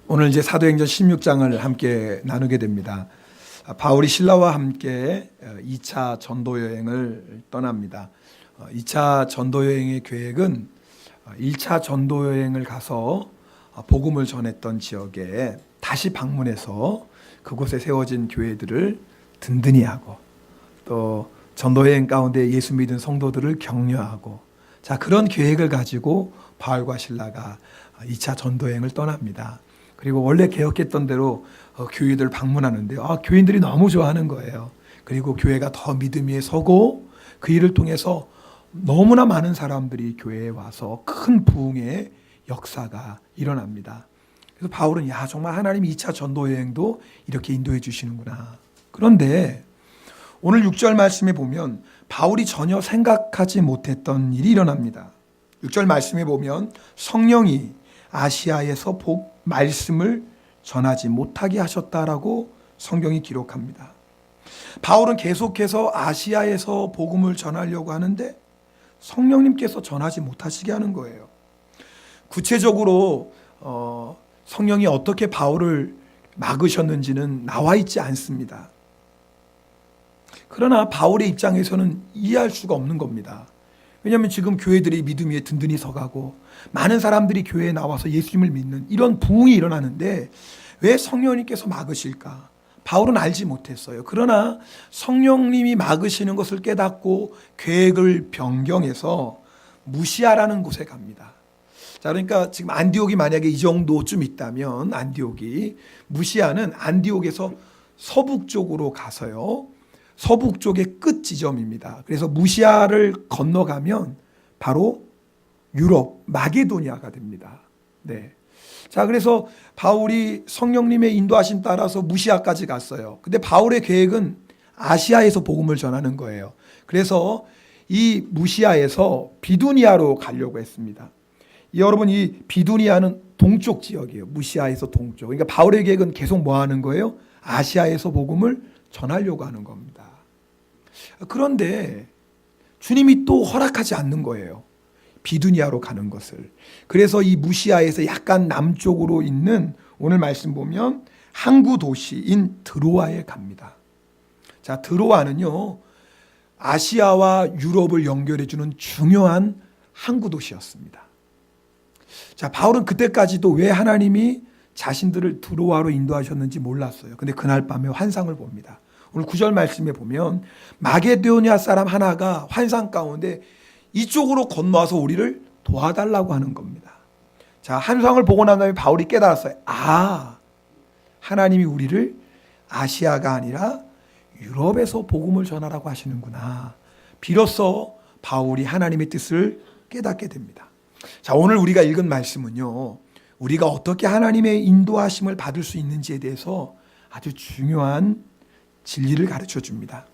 오늘 이제 사도행전 16장을 함께 나누게 됩니다. 바울이 신라와 함께 2차 전도 여행을 떠납니다. 2차 전도 여행의 계획은 1차 전도 여행을 가서 복음을 전했던 지역에 다시 방문해서 그곳에 세워진 교회들을 든든히 하고 또 전도 여행 가운데 예수 믿은 성도들을 격려하고 그런 계획을 가지고 바울과 신라가 2차 전도여행을 떠납니다. 그리고 원래 계획했던 대로 교회들 방문하는데요. 교인들이 너무 좋아하는 거예요. 그리고 교회가 더 믿음 위에 서고 그 일을 통해서 너무나 많은 사람들이 교회에 와서 큰 부흥의 역사가 일어납니다. 그래서 바울은 정말 하나님이 2차 전도여행도 이렇게 인도해 주시는구나. 그런데 오늘 6절 말씀에 보면 바울이 전혀 생각하지 못했던 일이 일어납니다. 6절 말씀에 보면 성령이 아시아에서 말씀을 전하지 못하게 하셨다라고 성경이 기록합니다. 바울은 계속해서 아시아에서 복음을 전하려고 하는데 성령님께서 전하지 못하시게 하는 거예요. 구체적으로 성령이 어떻게 바울을 막으셨는지는 나와 있지 않습니다. 그러나 바울의 입장에서는 이해할 수가 없는 겁니다. 왜냐하면 지금 교회들이 믿음 위에 든든히 서가고 많은 사람들이 교회에 나와서 예수님을 믿는 이런 부흥이 일어나는데 왜 성령님께서 막으실까? 바울은 알지 못했어요. 그러나 성령님이 막으시는 것을 깨닫고 계획을 변경해서 무시아라는 곳에 갑니다. 그러니까 지금 안디옥이 만약에 이 정도쯤 있다면 무시아는 안디옥에서 서북쪽으로 가서요. 서북 쪽의 끝 지점입니다. 그래서 무시아를 건너가면 바로 유럽, 마게도니아가 됩니다. 네. 그래서 바울이 성령님의 인도하심 따라서 무시아까지 갔어요. 근데 바울의 계획은 아시아에서 복음을 전하는 거예요. 그래서 이 무시아에서 비두니아로 가려고 했습니다. 여러분, 이 비두니아는 동쪽 지역이에요. 무시아에서 동쪽. 그러니까 바울의 계획은 계속 뭐 하는 거예요? 아시아에서 복음을 전하려고 하는 겁니다. 그런데 주님이 또 허락하지 않는 거예요. 비두니아로 가는 것을. 그래서 이 무시아에서 약간 남쪽으로 있는 오늘 말씀 보면 항구 도시인 드로아에 갑니다. 드로아는요, 아시아와 유럽을 연결해주는 중요한 항구 도시였습니다. 바울은 그때까지도 왜 하나님이 자신들을 드로아로 인도하셨는지 몰랐어요. 근데 그날 밤에 환상을 봅니다. 오늘 9절 말씀에 보면 마게도니아 사람 하나가 환상 가운데 이쪽으로 건너와서 우리를 도와달라고 하는 겁니다. 환상을 보고 난 다음에 바울이 깨달았어요. 하나님이 우리를 아시아가 아니라 유럽에서 복음을 전하라고 하시는구나. 비로소 바울이 하나님의 뜻을 깨닫게 됩니다. 오늘 우리가 읽은 말씀은요, 우리가 어떻게 하나님의 인도하심을 받을 수 있는지에 대해서 아주 중요한 진리를 가르쳐 줍니다.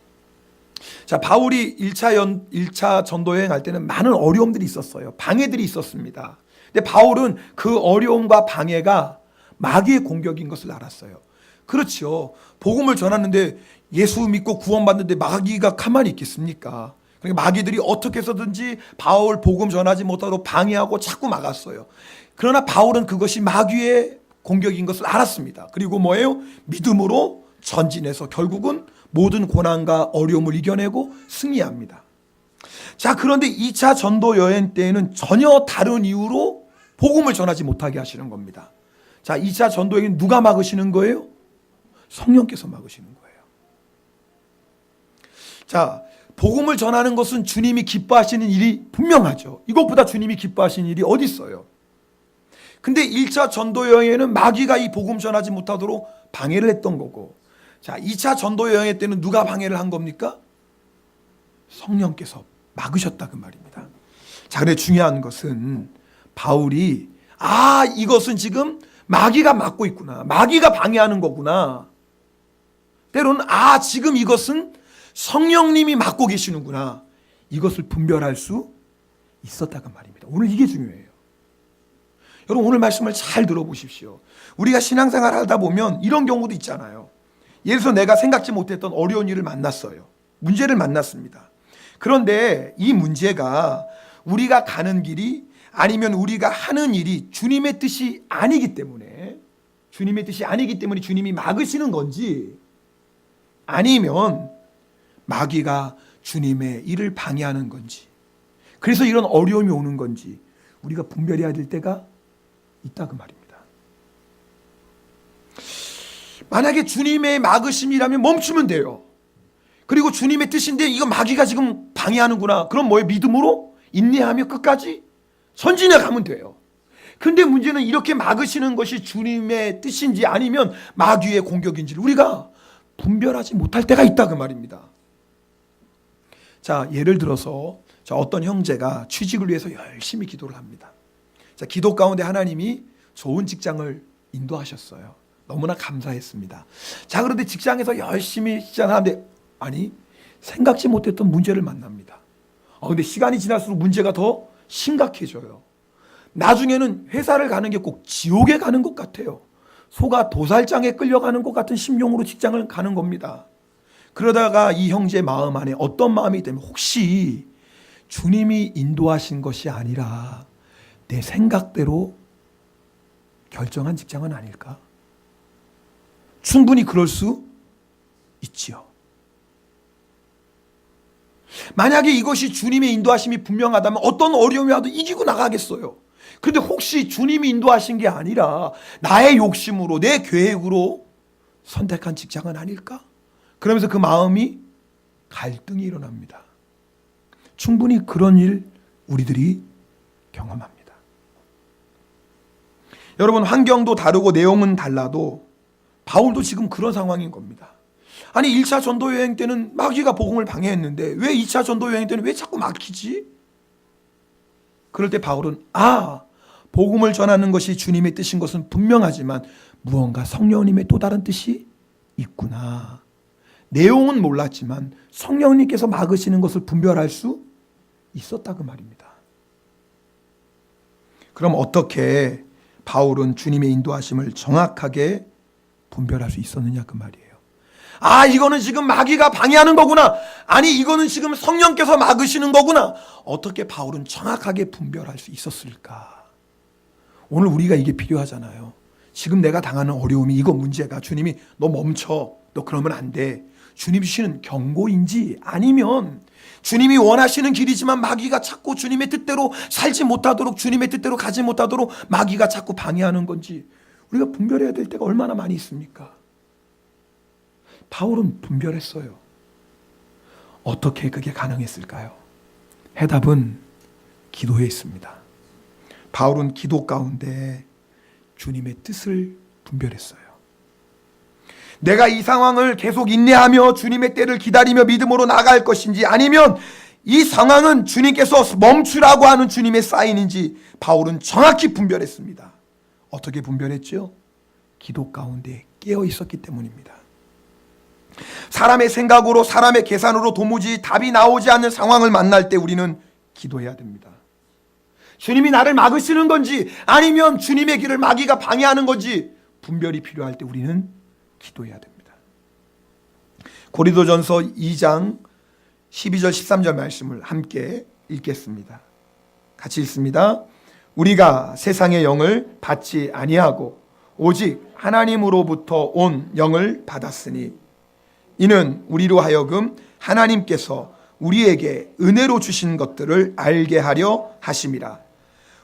바울이 1차 전도여행 할 때는 많은 어려움들이 있었어요. 방해들이 있었습니다. 근데 바울은 그 어려움과 방해가 마귀의 공격인 것을 알았어요. 그렇죠. 복음을 전하는데 예수 믿고 구원받는데 마귀가 가만히 있겠습니까? 그러니까 마귀들이 어떻게 해서든지 바울 복음 전하지 못하도록 방해하고 자꾸 막았어요. 그러나 바울은 그것이 마귀의 공격인 것을 알았습니다. 그리고 뭐예요? 믿음으로 전진해서 결국은 모든 고난과 어려움을 이겨내고 승리합니다. 그런데 2차 전도 여행 때에는 전혀 다른 이유로 복음을 전하지 못하게 하시는 겁니다. 2차 전도 여행 누가 막으시는 거예요? 성령께서 막으시는 거예요. 복음을 전하는 것은 주님이 기뻐하시는 일이 분명하죠. 이것보다 주님이 기뻐하시는 일이 어디 있어요? 근데 1차 전도 여행에는 마귀가 이 복음 전하지 못하도록 방해를 했던 거고, 2차 전도 여행 때는 누가 방해를 한 겁니까? 성령께서 막으셨다 그 말입니다. 근데 중요한 것은 바울이 이것은 지금 마귀가 막고 있구나. 마귀가 방해하는 거구나. 때로는 지금 이것은 성령님이 막고 계시는구나. 이것을 분별할 수 있었다고 말입니다. 오늘 이게 중요해요. 여러분, 오늘 말씀을 잘 들어보십시오. 우리가 신앙생활 하다 보면 이런 경우도 있잖아요. 예를 들어서 내가 생각지 못했던 어려운 일을 만났어요. 문제를 만났습니다. 그런데 이 문제가 우리가 가는 길이 아니면 우리가 하는 일이 주님의 뜻이 아니기 때문에 주님의 뜻이 아니기 때문에 주님이 막으시는 건지, 아니면 마귀가 주님의 일을 방해하는 건지, 그래서 이런 어려움이 오는 건지 우리가 분별해야 될 때가 있다 그 말입니다. 만약에 주님의 막으심이라면 멈추면 돼요. 그리고 주님의 뜻인데 이거 마귀가 지금 방해하는구나. 그럼 뭐예요? 믿음으로 인내하며 끝까지 선진해 가면 돼요. 근데 문제는 이렇게 막으시는 것이 주님의 뜻인지 아니면 마귀의 공격인지를 우리가 분별하지 못할 때가 있다 그 말입니다. 자, 예를 들어서 어떤 형제가 취직을 위해서 열심히 기도를 합니다. 자, 기도 가운데 하나님이 좋은 직장을 인도하셨어요. 너무나 감사했습니다. 자, 그런데 직장에서 열심히 시작하는데 아니 생각지 못했던 문제를 만납니다. 근데 시간이 지날수록 문제가 더 심각해져요. 나중에는 회사를 가는 게 꼭 지옥에 가는 것 같아요. 소가 도살장에 끌려가는 것 같은 심령으로 직장을 가는 겁니다. 그러다가 이 형제 마음 안에 어떤 마음이 되면 혹시 주님이 인도하신 것이 아니라 내 생각대로 결정한 직장은 아닐까? 충분히 그럴 수 있지요. 만약에 이것이 주님의 인도하심이 분명하다면 어떤 어려움이 와도 이기고 나가겠어요. 그런데 혹시 주님이 인도하신 게 아니라 나의 욕심으로 내 계획으로 선택한 직장은 아닐까? 그러면서 그 마음이 갈등이 일어납니다. 충분히 그런 일 우리들이 경험합니다. 여러분, 환경도 다르고 내용은 달라도 바울도 지금 그런 상황인 겁니다. 아니 1차 전도 여행 때는 마귀가 복음을 방해했는데 왜 2차 전도 여행 때는 왜 자꾸 막히지? 그럴 때 바울은 복음을 전하는 것이 주님의 뜻인 것은 분명하지만 무언가 성령님의 또 다른 뜻이 있구나. 내용은 몰랐지만 성령님께서 막으시는 것을 분별할 수 있었다 그 말입니다. 그럼 어떻게 바울은 주님의 인도하심을 정확하게 분별할 수 있었느냐 그 말이에요. 이거는 지금 마귀가 방해하는 거구나. 아니 이거는 지금 성령께서 막으시는 거구나. 어떻게 바울은 정확하게 분별할 수 있었을까? 오늘 우리가 이게 필요하잖아요. 지금 내가 당하는 어려움이 이거 문제가 주님이 너 멈춰. 너 그러면 안 돼. 주님 주시는 경고인지 아니면 주님이 원하시는 길이지만 마귀가 자꾸 주님의 뜻대로 살지 못하도록 주님의 뜻대로 가지 못하도록 마귀가 자꾸 방해하는 건지 우리가 분별해야 될 때가 얼마나 많이 있습니까? 바울은 분별했어요. 어떻게 그게 가능했을까요? 해답은 기도에 있습니다. 바울은 기도 가운데 주님의 뜻을 분별했어요. 내가 이 상황을 계속 인내하며 주님의 때를 기다리며 믿음으로 나갈 것인지 아니면 이 상황은 주님께서 멈추라고 하는 주님의 사인인지 바울은 정확히 분별했습니다. 어떻게 분별했죠? 기도 가운데 깨어 있었기 때문입니다. 사람의 생각으로 사람의 계산으로 도무지 답이 나오지 않는 상황을 만날 때 우리는 기도해야 됩니다. 주님이 나를 막으시는 건지 아니면 주님의 길을 마귀가 방해하는 건지 분별이 필요할 때 우리는 기도해야 됩니다. 고린도전서 2장 12절 13절 말씀을 함께 읽겠습니다. 같이 읽습니다. 우리가 세상의 영을 받지 아니하고 오직 하나님으로부터 온 영을 받았으니 이는 우리로 하여금 하나님께서 우리에게 은혜로 주신 것들을 알게 하려 하심이라.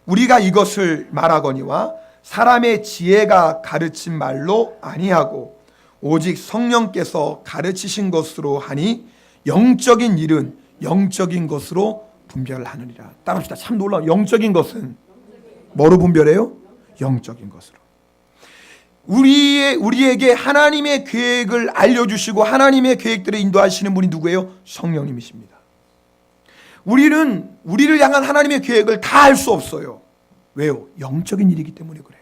우리가 이것을 말하거니와 사람의 지혜가 가르친 말로 아니하고 오직 성령께서 가르치신 것으로 하니 영적인 일은 영적인 것으로 분별하느니라. 따라합시다. 참 놀라운 영적인 것은 뭐로 분별해요? 영적인 것으로. 우리에게 하나님의 계획을 알려주시고 하나님의 계획들을 인도하시는 분이 누구예요? 성령님이십니다. 우리를 향한 하나님의 계획을 다 알 수 없어요. 왜요? 영적인 일이기 때문에 그래요.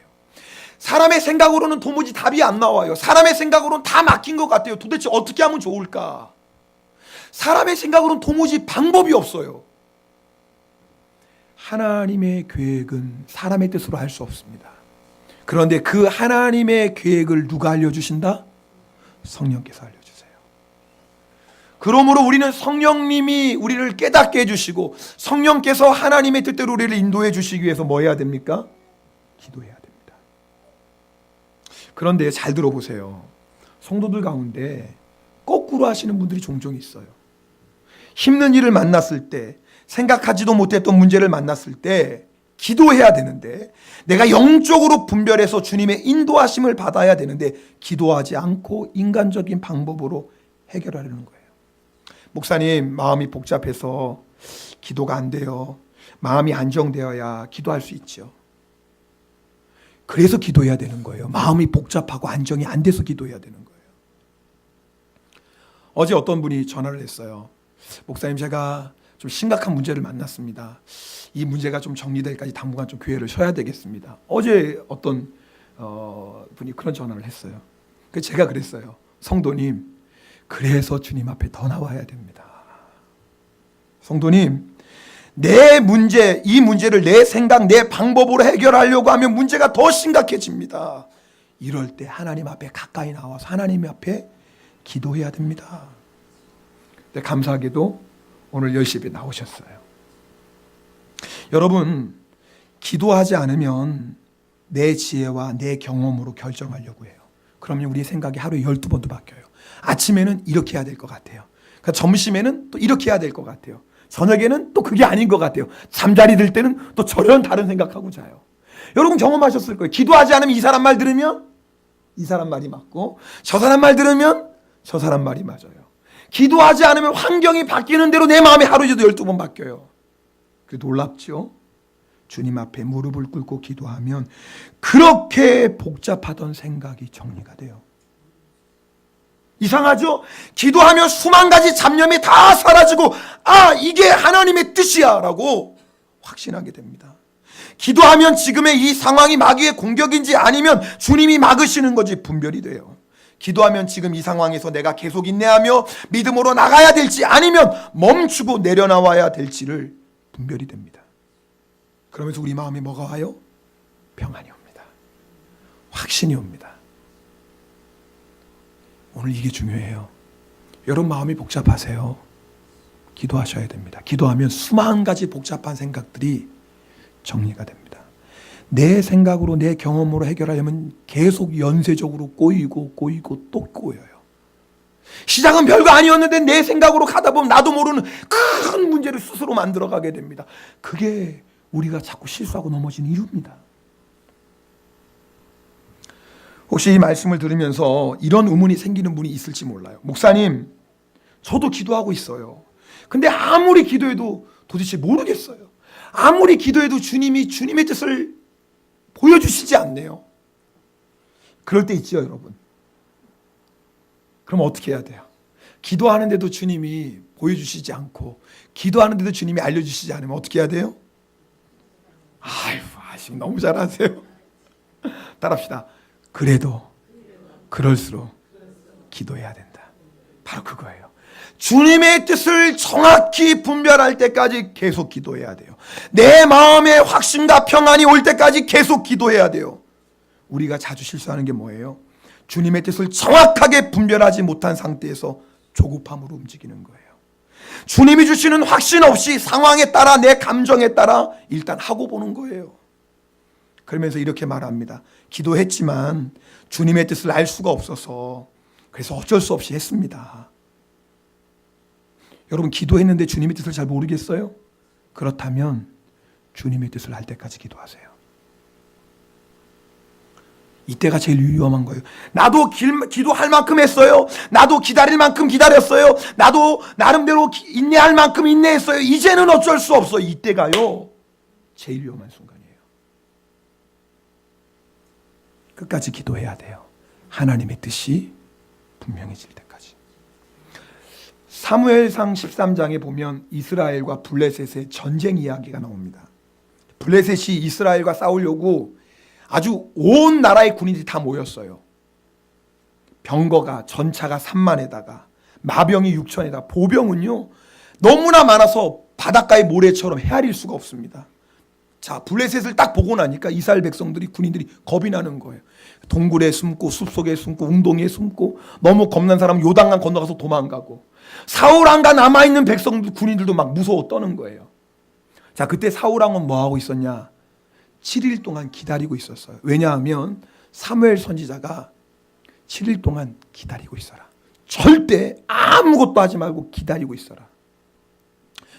사람의 생각으로는 도무지 답이 안 나와요. 사람의 생각으로는 다 막힌 것 같아요. 도대체 어떻게 하면 좋을까? 사람의 생각으로는 도무지 방법이 없어요. 하나님의 계획은 사람의 뜻으로 할 수 없습니다. 그런데 그 하나님의 계획을 누가 알려주신다? 성령께서 알려주세요. 그러므로 우리는 성령님이 우리를 깨닫게 해주시고 성령께서 하나님의 뜻대로 우리를 인도해 주시기 위해서 뭐 해야 됩니까? 기도해야 됩니다. 그런데 잘 들어보세요. 성도들 가운데 거꾸로 하시는 분들이 종종 있어요. 힘든 일을 만났을 때, 생각하지도 못했던 문제를 만났을 때 기도해야 되는데, 내가 영적으로 분별해서 주님의 인도하심을 받아야 되는데 기도하지 않고 인간적인 방법으로 해결하려는 거예요. 목사님, 마음이 복잡해서 기도가 안 돼요. 마음이 안정되어야 기도할 수 있죠. 그래서 기도해야 되는 거예요. 마음이 복잡하고 안정이 안 돼서 기도해야 되는 거예요. 어제 어떤 분이 전화를 했어요. 목사님, 제가 좀 심각한 문제를 만났습니다. 이 문제가 좀 정리될까지 당분간 좀 교회를 쉬어야 되겠습니다. 어제 어떤 분이 그런 전화를 했어요. 그래서 제가 그랬어요. 성도님, 그래서 주님 앞에 더 나와야 됩니다. 성도님, 내 문제, 이 문제를 내 생각, 내 방법으로 해결하려고 하면 문제가 더 심각해집니다. 이럴 때 하나님 앞에 가까이 나와서 하나님 앞에 기도해야 됩니다. 근데 감사하게도 오늘 10시에 나오셨어요. 여러분, 기도하지 않으면 내 지혜와 내 경험으로 결정하려고 해요. 그러면 우리 생각이 하루에 12번도 바뀌어요. 아침에는 이렇게 해야 될 것 같아요. 그러니까 점심에는 또 이렇게 해야 될 것 같아요. 저녁에는 또 그게 아닌 것 같아요. 잠자리 들 때는 또 저런 다른 생각하고 자요. 여러분 경험하셨을 거예요. 기도하지 않으면 이 사람 말 들으면 이 사람 말이 맞고, 저 사람 말 들으면 저 사람 말이 맞아요. 기도하지 않으면 환경이 바뀌는 대로 내 마음이 하루에도 12번 바뀌어요. 그 놀랍죠? 주님 앞에 무릎을 꿇고 기도하면 그렇게 복잡하던 생각이 정리가 돼요. 이상하죠? 기도하면 수만 가지 잡념이 다 사라지고, 아, 이게 하나님의 뜻이야 라고 확신하게 됩니다. 기도하면 지금의 이 상황이 마귀의 공격인지 아니면 주님이 막으시는 건지 분별이 돼요. 기도하면 지금 이 상황에서 내가 계속 인내하며 믿음으로 나가야 될지 아니면 멈추고 내려나와야 될지를 분별이 됩니다. 그러면서 우리 마음에 뭐가 와요? 평안이 옵니다. 확신이 옵니다. 오늘 이게 중요해요. 여러분 마음이 복잡하세요. 기도하셔야 됩니다. 기도하면 수만 가지 복잡한 생각들이 정리가 됩니다. 내 생각으로 내 경험으로 해결하려면 계속 연쇄적으로 꼬이고 또 꼬여요. 시작은 별거 아니었는데 내 생각으로 가다 보면 나도 모르는 큰 문제를 스스로 만들어가게 됩니다. 그게 우리가 자꾸 실수하고 넘어지는 이유입니다. 혹시 이 말씀을 들으면서 이런 의문이 생기는 분이 있을지 몰라요. 목사님, 저도 기도하고 있어요. 근데 아무리 기도해도 도대체 모르겠어요. 아무리 기도해도 주님이 주님의 뜻을 보여주시지 않네요. 그럴 때 있죠, 여러분. 그럼 어떻게 해야 돼요? 기도하는데도 주님이 보여주시지 않고 기도하는데도 주님이 알려주시지 않으면 어떻게 해야 돼요? 아이고, 너무 잘하세요. 따라합시다. 그래도 그럴수록 기도해야 된다. 바로 그거예요. 주님의 뜻을 정확히 분별할 때까지 계속 기도해야 돼요. 내 마음에 확신과 평안이 올 때까지 계속 기도해야 돼요. 우리가 자주 실수하는 게 뭐예요? 주님의 뜻을 정확하게 분별하지 못한 상태에서 조급함으로 움직이는 거예요. 주님이 주시는 확신 없이 상황에 따라 내 감정에 따라 일단 하고 보는 거예요. 그러면서 이렇게 말합니다. 기도했지만 주님의 뜻을 알 수가 없어서 그래서 어쩔 수 없이 했습니다. 여러분 기도했는데 주님의 뜻을 잘 모르겠어요? 그렇다면 주님의 뜻을 알 때까지 기도하세요. 이때가 제일 위험한 거예요. 나도 기도할 만큼 했어요. 나도 기다릴 만큼 기다렸어요. 나도 나름대로 인내할 만큼 인내했어요. 이제는 어쩔 수 없어. 이때가요 제일 위험한 순간이에요. 끝까지 기도해야 돼요. 하나님의 뜻이 분명해질 때까지. 사무엘상 13장에 보면 이스라엘과 블레셋의 전쟁 이야기가 나옵니다. 블레셋이 이스라엘과 싸우려고 아주 온 나라의 군인들이 다 모였어요. 병거가 전차가 3만에다가 마병이 6천에다 보병은요 너무나 많아서 바닷가의 모래처럼 헤아릴 수가 없습니다. 자, 블레셋을 딱 보고 나니까 이스라엘 백성들이 군인들이 겁이 나는 거예요. 동굴에 숨고 숲속에 숨고 웅덩이에 숨고 너무 겁난 사람은 요단강 건너가서 도망가고 사울왕과 남아있는 백성들 군인들도 막 무서워 떠는 거예요. 자, 그때 사울왕은 뭐하고 있었냐? 7일 동안 기다리고 있었어요. 왜냐하면 사무엘 선지자가 7일 동안 기다리고 있어라. 절대 아무것도 하지 말고 기다리고 있어라.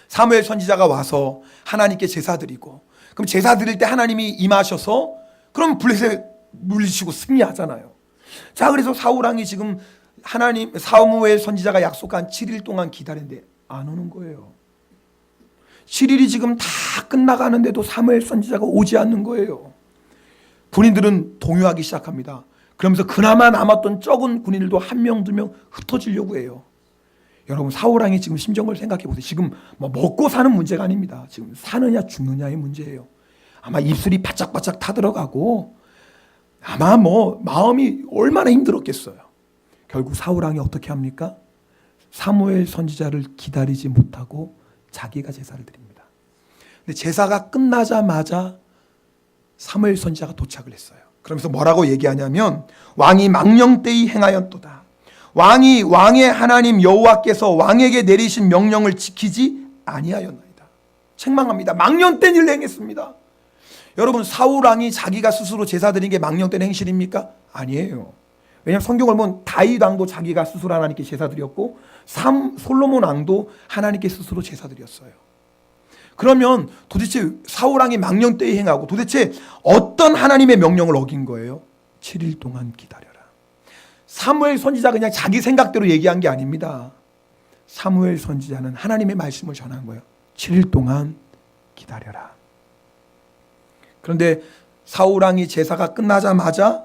사무엘 선지자가 와서 하나님께 제사 드리고, 그럼 제사 드릴 때 하나님이 임하셔서 그럼 블레셋 물리치고 승리하잖아요. 자, 그래서 사울왕이 지금 사무엘 선지자가 약속한 7일 동안 기다리는데 안 오는 거예요. 7일이 지금 다 끝나가는데도 사무엘 선지자가 오지 않는 거예요. 군인들은 동요하기 시작합니다. 그러면서 그나마 남았던 적은 군인들도 한 명, 두 명 흩어지려고 해요. 여러분, 사울왕이 지금 심정을 생각해 보세요. 지금 뭐 먹고 사는 문제가 아닙니다. 지금 사느냐 죽느냐의 문제예요. 아마 입술이 바짝바짝 타들어가고 아마 뭐 마음이 얼마나 힘들었겠어요. 결국 사울왕이 어떻게 합니까? 사무엘 선지자를 기다리지 못하고 자기가 제사를 드립니다. 근데 제사가 끝나자마자 사무엘 선지자가 도착을 했어요. 그러면서 뭐라고 얘기하냐면 왕이 망령되이 행하였도다. 왕의 하나님 여호와께서 왕에게 내리신 명령을 지키지 아니하였나이다. 책망합니다. 망령된 일을 행했습니다. 여러분, 사울 왕이 자기가 스스로 제사 드린 게 망령된 행실입니까? 아니에요. 왜냐하면 성경을 보면 다윗 왕도 자기가 스스로 하나님께 제사 드렸고 솔로몬 왕도 하나님께 스스로 제사 드렸어요. 그러면 도대체 사울 왕이 망령되이 행하고 도대체 어떤 하나님의 명령을 어긴 거예요? 7일 동안 기다려라. 사무엘 선지자가 그냥 자기 생각대로 얘기한 게 아닙니다. 사무엘 선지자는 하나님의 말씀을 전한 거예요. 7일 동안 기다려라. 그런데 사울 왕이 제사가 끝나자마자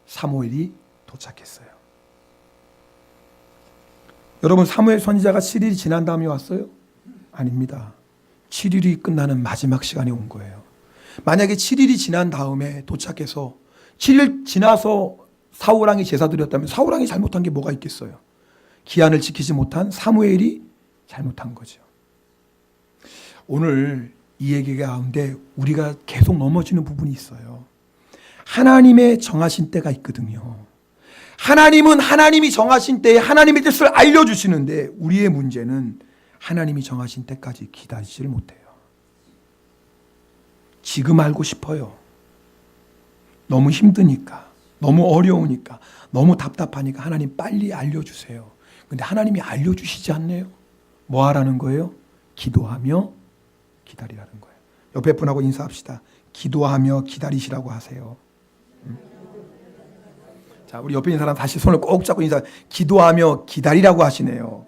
사무엘이 도착했어요. 여러분, 사무엘 선지자가 7일이 지난 다음에 왔어요? 아닙니다. 7일이 끝나는 마지막 시간에 온 거예요. 만약에 7일이 지난 다음에 도착해서 7일 지나서 사울 왕이 제사 드렸다면 사울 왕이 잘못한 게 뭐가 있겠어요? 기한을 지키지 못한 사무엘이 잘못한 거죠. 오늘 이 얘기 가운데 우리가 계속 넘어지는 부분이 있어요. 하나님의 정하신 때가 있거든요. 하나님은 하나님이 정하신 때에 하나님의 뜻을 알려주시는데 우리의 문제는 하나님이 정하신 때까지 기다리지를 못해요. 지금 알고 싶어요. 너무 힘드니까, 너무 어려우니까, 너무 답답하니까 하나님 빨리 알려주세요. 근데 하나님이 알려주시지 않네요. 뭐 하라는 거예요? 기도하며 기다리라는 거예요. 옆에 분하고 인사합시다. 기도하며 기다리시라고 하세요. 자, 우리 옆에 있는 사람 다시 손을 꼭 잡고 인사. 기도하며 기다리라고 하시네요.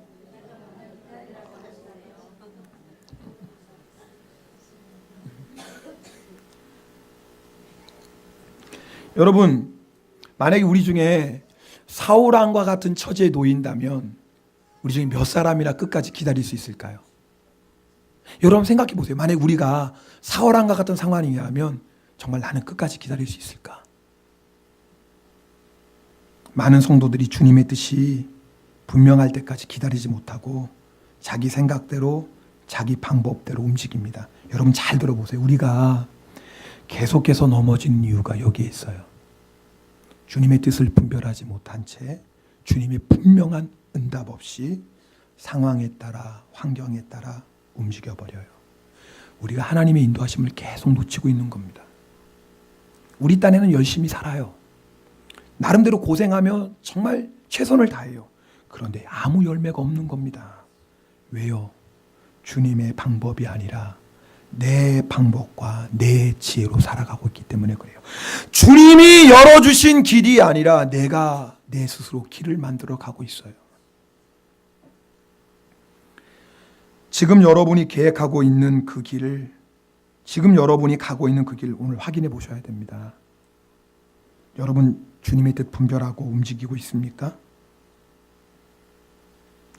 여러분, 만약에 우리 중에 사울 왕과 같은 처지에 놓인다면 우리 중에 몇 사람이나 끝까지 기다릴 수 있을까요? 여러분 생각해 보세요. 만약에 우리가 사울 왕과 같은 상황이라면 정말 나는 끝까지 기다릴 수 있을까? 많은 성도들이 주님의 뜻이 분명할 때까지 기다리지 못하고 자기 생각대로 자기 방법대로 움직입니다. 여러분 잘 들어보세요. 우리가 계속해서 넘어지는 이유가 여기에 있어요. 주님의 뜻을 분별하지 못한 채 주님의 분명한 응답 없이 상황에 따라 환경에 따라 움직여버려요. 우리가 하나님의 인도하심을 계속 놓치고 있는 겁니다. 우리 딴에는 열심히 살아요. 나름대로 고생하며 정말 최선을 다해요. 그런데 아무 열매가 없는 겁니다. 왜요? 주님의 방법이 아니라 내 방법과 내 지혜로 살아가고 있기 때문에 그래요. 주님이 열어주신 길이 아니라 내가 내 스스로 길을 만들어 가고 있어요. 지금 여러분이 계획하고 있는 그 길을, 지금 여러분이 가고 있는 그 길을 오늘 확인해 보셔야 됩니다. 여러분 주님의 뜻 분별하고 움직이고 있습니까?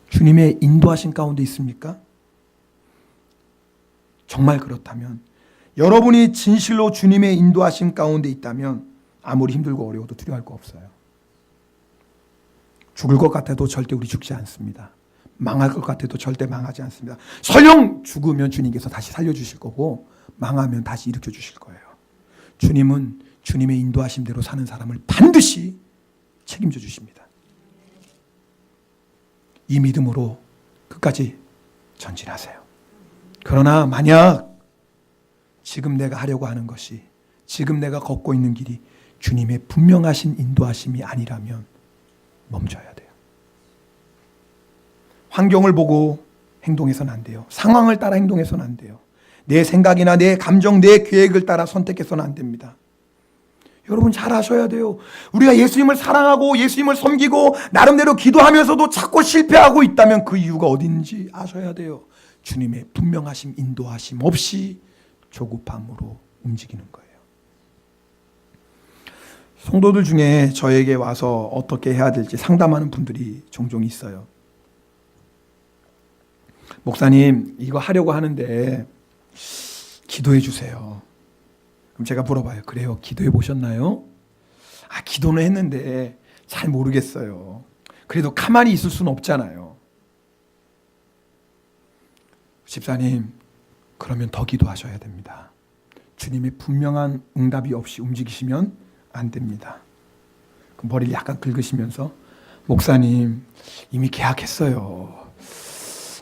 주님의 인도하신 가운데 있습니까? 정말 그렇다면, 여러분이 진실로 주님의 인도하심 가운데 있다면 아무리 힘들고 어려워도 두려워할 거 없어요. 죽을 것 같아도 절대 우리 죽지 않습니다. 망할 것 같아도 절대 망하지 않습니다. 설령 죽으면 주님께서 다시 살려주실 거고 망하면 다시 일으켜 주실 거예요. 주님은 주님의 인도하심대로 사는 사람을 반드시 책임져 주십니다. 이 믿음으로 끝까지 전진하세요. 그러나 만약 지금 내가 하려고 하는 것이, 지금 내가 걷고 있는 길이 주님의 분명하신 인도하심이 아니라면 멈춰야 돼요. 환경을 보고 행동해서는 안 돼요. 상황을 따라 행동해서는 안 돼요. 내 생각이나 내 감정, 내 계획을 따라 선택해서는 안 됩니다. 여러분 잘 아셔야 돼요. 우리가 예수님을 사랑하고 예수님을 섬기고 나름대로 기도하면서도 자꾸 실패하고 있다면 그 이유가 어딘지 아셔야 돼요. 주님의 분명하심, 인도하심 없이 조급함으로 움직이는 거예요. 성도들 중에 저에게 와서 어떻게 해야 될지 상담하는 분들이 종종 있어요. 목사님, 이거 하려고 하는데 기도해 주세요. 그럼 제가 물어봐요. 그래요? 기도해 보셨나요? 기도는 했는데 잘 모르겠어요. 그래도 가만히 있을 수는 없잖아요. 집사님, 그러면 더 기도하셔야 됩니다. 주님의 분명한 응답이 없이 움직이시면 안 됩니다. 머리를 약간 긁으시면서 목사님, 이미 계약했어요.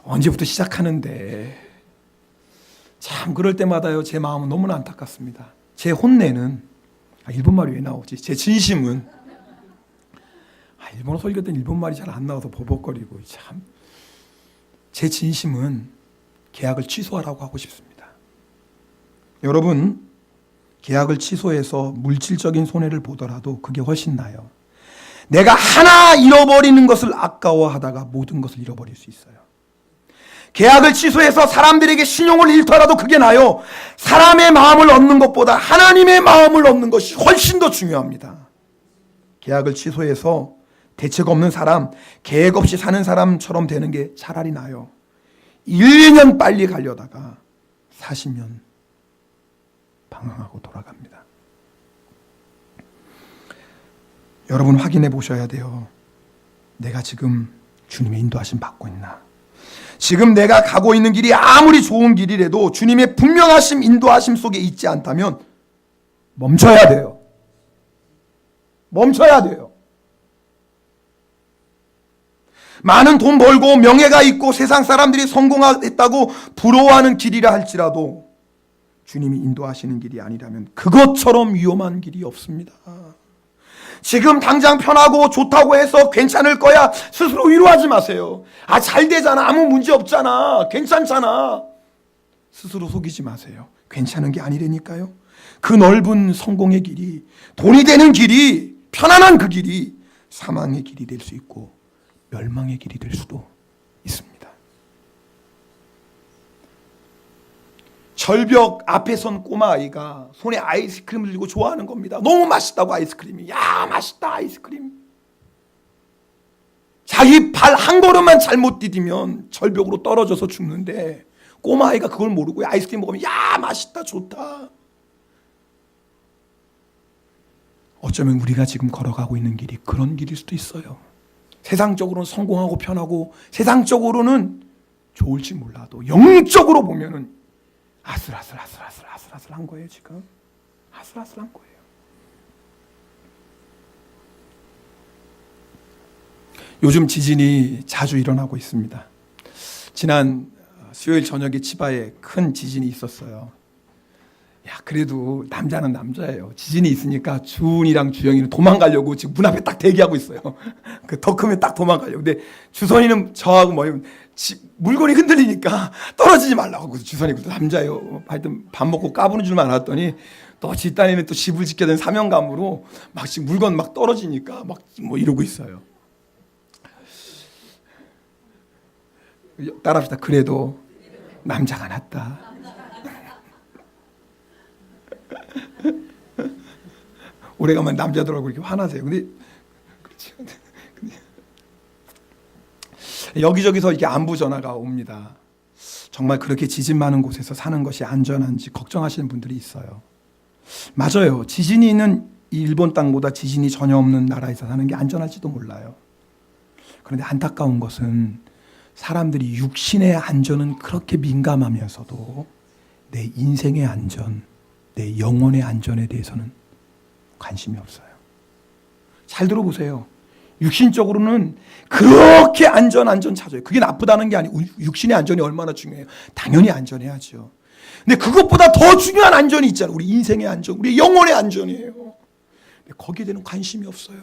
언제부터 시작하는데 참 그럴 때마다요 제 마음은 너무나 안타깝습니다. 제 혼내는 일본말이 왜 나오지? 제 진심은 일본어 설교 때는 일본말이 잘 안 나와서 버벅거리고 참 제 진심은 계약을 취소하라고 하고 싶습니다. 여러분 계약을 취소해서 물질적인 손해를 보더라도 그게 훨씬 나아요. 내가 하나 잃어버리는 것을 아까워하다가 모든 것을 잃어버릴 수 있어요. 계약을 취소해서 사람들에게 신용을 잃더라도 그게 나아요. 사람의 마음을 얻는 것보다 하나님의 마음을 얻는 것이 훨씬 더 중요합니다. 계약을 취소해서 대책 없는 사람, 계획 없이 사는 사람처럼 되는 게 차라리 나아요. 1, 2년 빨리 가려다가 40년 방황하고 돌아갑니다. 여러분 확인해 보셔야 돼요. 내가 지금 주님의 인도하심 받고 있나? 지금 내가 가고 있는 길이 아무리 좋은 길이라도 주님의 분명하심, 인도하심 속에 있지 않다면 멈춰야 돼요. 멈춰야 돼요. 많은 돈 벌고 명예가 있고 세상 사람들이 성공했다고 부러워하는 길이라 할지라도 주님이 인도하시는 길이 아니라면 그것처럼 위험한 길이 없습니다. 지금 당장 편하고 좋다고 해서 괜찮을 거야 스스로 위로하지 마세요. 잘 되잖아, 아무 문제 없잖아, 괜찮잖아, 스스로 속이지 마세요. 괜찮은 게 아니라니까요. 그 넓은 성공의 길이, 돈이 되는 길이, 편안한 그 길이 사망의 길이 될 수 있고 멸망의 길이 될 수도 있습니다. 절벽 앞에 선 꼬마아이가 손에 아이스크림을 들고 좋아하는 겁니다. 너무 맛있다고 아이스크림이. 야, 맛있다 아이스크림. 자기 발 한 걸음만 잘못 디디면 절벽으로 떨어져서 죽는데 꼬마아이가 그걸 모르고 아이스크림 먹으면 야, 맛있다, 좋다. 어쩌면 우리가 지금 걸어가고 있는 길이 그런 길일 수도 있어요. 세상적으로는 성공하고 편하고 세상적으로는 좋을지 몰라도 영적으로 보면은 아슬아슬한 거예요. 지금 아슬아슬한 거예요. 요즘 지진이 자주 일어나고 있습니다. 지난 수요일 저녁에 치바에 큰 지진이 있었어요. 그래도 남자는 남자예요. 지진이 있으니까 주은이랑 주영이는 도망가려고 지금 문 앞에 딱 대기하고 있어요. 더 크면 딱 도망가려고. 근데 주선이는 저하고 물건이 흔들리니까 떨어지지 말라고. 그래서 주선이 남자예요. 하여튼 밥 먹고 까부는 줄만 알았더니 또 집단에는 또 집을 지켜야 되는 사명감으로 막 지금 물건 막 떨어지니까 막 이러고 있어요. 따라합시다. 그래도 남자가 낫다. 오래간만에 남자들하고 이렇게 화나세요. 근데 여기저기서 이렇게 안부 전화가 옵니다. 정말 그렇게 지진 많은 곳에서 사는 것이 안전한지 걱정하시는 분들이 있어요. 맞아요. 지진이 있는 일본 땅보다 지진이 전혀 없는 나라에서 사는 게 안전할지도 몰라요. 그런데 안타까운 것은 사람들이 육신의 안전은 그렇게 민감하면서도 내 인생의 안전, 내 영혼의 안전에 대해서는 관심이 없어요. 잘 들어보세요. 육신적으로는 그렇게 안전 찾아요. 그게 나쁘다는 게 아니고 육신의 안전이 얼마나 중요해요. 당연히 안전해야죠. 근데 그것보다 더 중요한 안전이 있잖아요. 우리 인생의 안전, 우리 영혼의 안전이에요. 거기에 대한 관심이 없어요.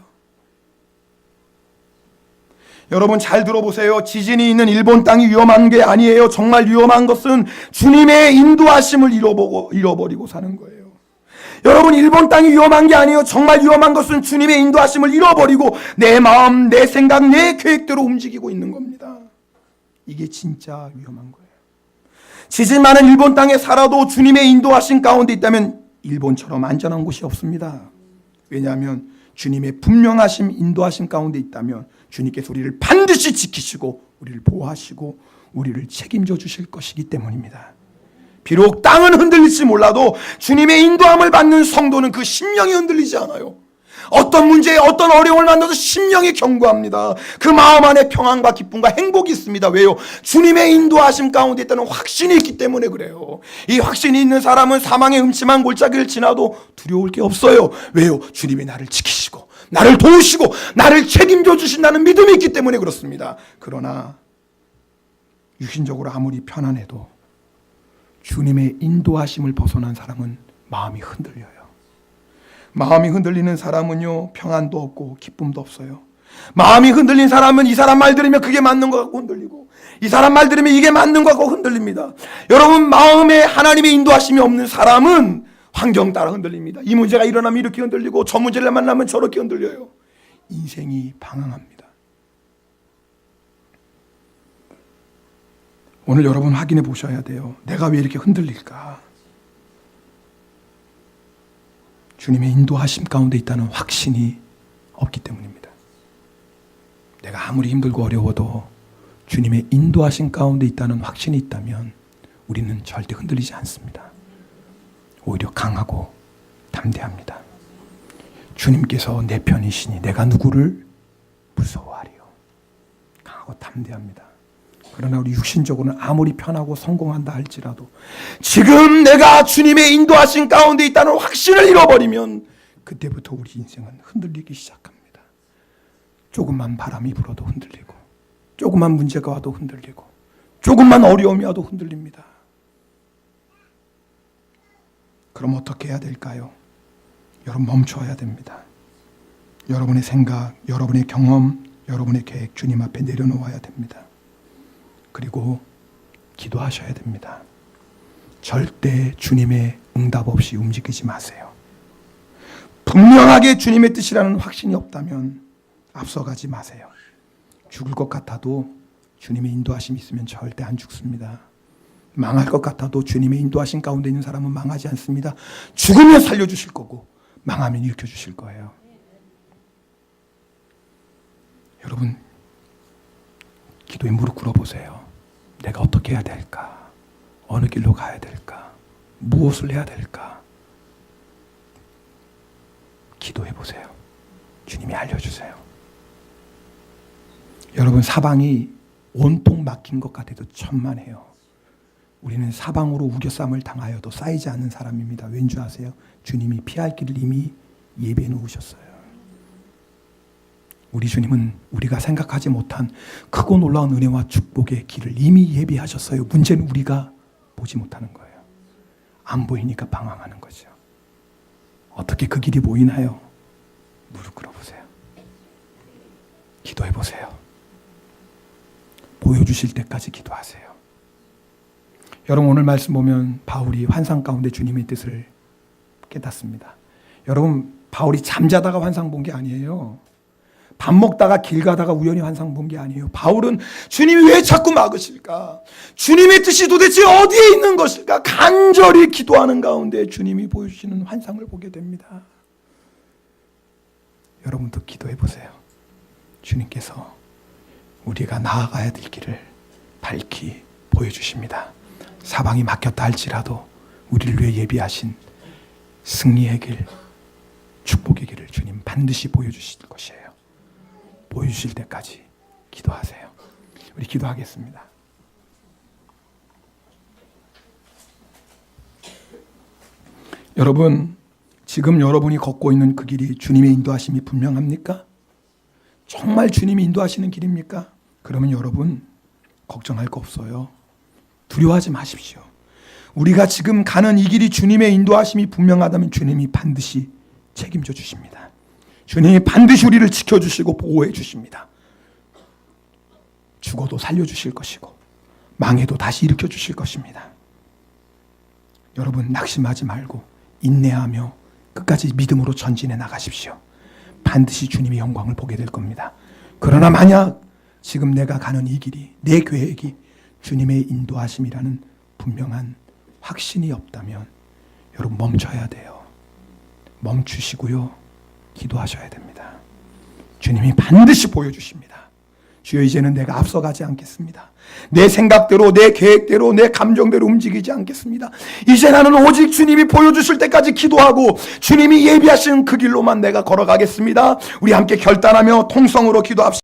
여러분 잘 들어보세요. 지진이 있는 일본 땅이 위험한 게 아니에요. 정말 위험한 것은 주님의 인도하심을 잃어버리고 사는 거예요. 여러분 일본 땅이 위험한 게 아니에요. 정말 위험한 것은 주님의 인도하심을 잃어버리고 내 마음, 내 생각, 내 계획대로 움직이고 있는 겁니다. 이게 진짜 위험한 거예요. 지진 많은 일본 땅에 살아도 주님의 인도하심 가운데 있다면 일본처럼 안전한 곳이 없습니다. 왜냐하면 주님의 분명하심, 인도하심 가운데 있다면 주님께서 우리를 반드시 지키시고 우리를 보호하시고 우리를 책임져 주실 것이기 때문입니다. 비록 땅은 흔들릴지 몰라도 주님의 인도함을 받는 성도는 그 심령이 흔들리지 않아요. 어떤 문제에 어떤 어려움을 만나도 심령이 견고합니다. 그 마음 안에 평안과 기쁨과 행복이 있습니다. 왜요? 주님의 인도하심 가운데 있다는 확신이 있기 때문에 그래요. 이 확신이 있는 사람은 사망의 음침한 골짜기를 지나도 두려울 게 없어요. 왜요? 주님이 나를 지키시고 나를 도우시고 나를 책임져 주신다는 믿음이 있기 때문에 그렇습니다. 그러나 육신적으로 아무리 편안해도 주님의 인도하심을 벗어난 사람은 마음이 흔들려요. 마음이 흔들리는 사람은요, 평안도 없고 기쁨도 없어요. 마음이 흔들린 사람은 이 사람 말 들으면 그게 맞는 것 같고 흔들리고, 이 사람 말 들으면 이게 맞는 것 같고 흔들립니다. 여러분, 마음에 하나님의 인도하심이 없는 사람은 환경 따라 흔들립니다. 이 문제가 일어나면 이렇게 흔들리고 저 문제를 만나면 저렇게 흔들려요. 인생이 방황합니다. 오늘 여러분 확인해 보셔야 돼요. 내가 왜 이렇게 흔들릴까? 주님의 인도하심 가운데 있다는 확신이 없기 때문입니다. 내가 아무리 힘들고 어려워도 주님의 인도하심 가운데 있다는 확신이 있다면 우리는 절대 흔들리지 않습니다. 오히려 강하고 담대합니다. 주님께서 내 편이시니 내가 누구를 무서워하리요. 강하고 담대합니다. 그러나 우리 육신적으로는 아무리 편하고 성공한다 할지라도 지금 내가 주님의 인도하심 가운데 있다는 확신을 잃어버리면 그때부터 우리 인생은 흔들리기 시작합니다. 조금만 바람이 불어도 흔들리고, 조금만 문제가 와도 흔들리고, 조금만 어려움이 와도 흔들립니다. 그럼 어떻게 해야 될까요? 여러분 멈춰야 됩니다. 여러분의 생각, 여러분의 경험, 여러분의 계획 주님 앞에 내려놓아야 됩니다. 그리고 기도하셔야 됩니다. 절대 주님의 응답 없이 움직이지 마세요. 분명하게 주님의 뜻이라는 확신이 없다면 앞서가지 마세요. 죽을 것 같아도 주님의 인도하심이 있으면 절대 안 죽습니다. 망할 것 같아도 주님의 인도하심 가운데 있는 사람은 망하지 않습니다. 죽으면 살려주실 거고 망하면 일으켜주실 거예요. 여러분, 기도에 무릎 꿇어보세요. 내가 어떻게 해야 될까? 어느 길로 가야 될까? 무엇을 해야 될까? 기도해보세요. 주님이 알려주세요. 여러분, 사방이 온통 막힌 것 같아도 천만에요. 우리는 사방으로 우겨쌈을 당하여도 쌓이지 않는 사람입니다. 왠지 아세요? 주님이 피할 길을 이미 예비해 놓으셨어요. 우리 주님은 우리가 생각하지 못한 크고 놀라운 은혜와 축복의 길을 이미 예비하셨어요. 문제는 우리가 보지 못하는 거예요. 안 보이니까 방황하는 거죠. 어떻게 그 길이 보이나요? 무릎 꿇어보세요. 기도해보세요. 보여주실 때까지 기도하세요. 여러분, 오늘 말씀 보면 바울이 환상 가운데 주님의 뜻을 깨닫습니다. 여러분, 바울이 잠자다가 환상 본 게 아니에요. 밥 먹다가 길 가다가 우연히 환상 본 게 아니에요. 바울은 주님이 왜 자꾸 막으실까? 주님의 뜻이 도대체 어디에 있는 것일까? 간절히 기도하는 가운데 주님이 보여주시는 환상을 보게 됩니다. 여러분도 기도해 보세요. 주님께서 우리가 나아가야 될 길을 밝히 보여주십니다. 사방이 막혔다 할지라도 우리를 위해 예비하신 승리의 길, 축복의 길을 주님 반드시 보여주실 것이에요. 보여주실 때까지 기도하세요. 우리 기도하겠습니다. 여러분, 지금 여러분이 걷고 있는 그 길이 주님의 인도하심이 분명합니까? 정말 주님이 인도하시는 길입니까? 그러면 여러분 걱정할 거 없어요. 두려워하지 마십시오. 우리가 지금 가는 이 길이 주님의 인도하심이 분명하다면 주님이 반드시 책임져 주십니다. 주님이 반드시 우리를 지켜주시고 보호해 주십니다. 죽어도 살려주실 것이고 망해도 다시 일으켜 주실 것입니다. 여러분 낙심하지 말고 인내하며 끝까지 믿음으로 전진해 나가십시오. 반드시 주님의 영광을 보게 될 겁니다. 그러나 만약 지금 내가 가는 이 길이, 내 계획이 주님의 인도하심이라는 분명한 확신이 없다면 여러분 멈춰야 돼요. 멈추시고요. 기도하셔야 됩니다. 주님이 반드시 보여주십니다. 주여, 이제는 내가 앞서가지 않겠습니다. 내 생각대로, 내 계획대로, 내 감정대로 움직이지 않겠습니다. 이제 나는 오직 주님이 보여주실 때까지 기도하고 주님이 예비하신 그 길로만 내가 걸어가겠습니다. 우리 함께 결단하며 통성으로 기도합시다.